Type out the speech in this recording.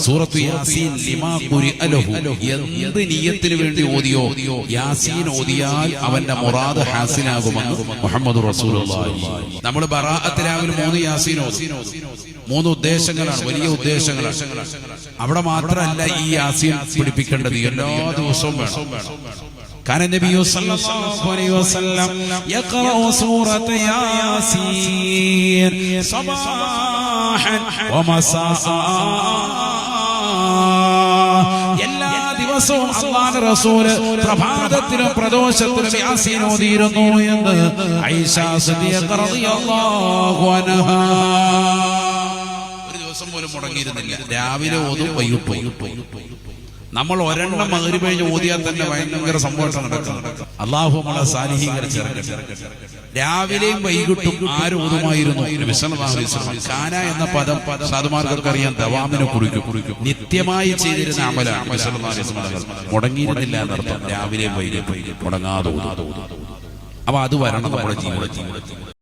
സൂറത്തു യാസീൻ ലിമാ ഖുരിഅ ലഹു, എന്ത് നിയ്യത്തിന് വേണ്ടി ഓതിയോ യാസീൻ ഓതിയാൽ അവന്റെ മുറാദ് ഹാസിലാകുമെന്ന് മുഹമ്മദ് റസൂലുള്ളാഹി. നമ്മൾ ബറാഅത്ത് രാവിലെ 3 യാസീൻ ഓതി. 3 ഉദ്ദേശങ്ങളാണ്, വലിയ ഉദ്ദേശങ്ങളാണ്. അവിടെ മാത്രമല്ല ഈ യാസീൻ പിടിപ്പിക്കേണ്ടത്, എല്ലാ ദിവസവും വേണം. كان النبي صلى الله عليه وسلم يقرأ سورة ياسين صباحا ومساء. എല്ലാ ദിവസവും അല്ലാഹുവിന്റെ റസൂൽ പ്രഭാതത്തിലും പ്രദോഷത്തിലും യാസീൻ ഓതിയിരുന്നു എന്ന് ആയിഷ സിദ്ദീഖ റളിയല്ലാഹു അൻഹാ. ഒരു ദിവസം പോലും മുടങ്ങിയിരുന്നില്ല. രാവിലെ ഓതും, വൈകിട്ട്. നമ്മൾ ഒരെണ്ണം മഗ്‌രിബ് കഴിഞ്ഞ് ഓതിയാൽ തന്നെ ഭയങ്കര സംഭവം നടക്കും. അല്ലാഹു നമ്മളെ സാലിഹീങ്ങളെ ചേർക്കട്ടെ. രാവിലെയും വൈകിട്ടും ആര് ഓതുമായിരുന്നു? നബി സല്ലല്ലാഹു അലൈഹി വസല്ലം. കാന എന്ന പദം സാധുമാർക്കൊക്കെ അറിയാൻ, ദവാമിനെ കുറിക്കും. നിത്യമായി ചെയ്തിരുന്ന അമലാണ് നബി സല്ലല്ലാഹു അലൈഹി വസല്ലം. മുടങ്ങിയിരുന്നില്ല എന്നർത്ഥം. രാവിലെയും വൈകിട്ടും മുടങ്ങാതെ ഓതും. അപ്പൊ അത് വരണം നമ്മുടെ ജീവിതത്തിൽ.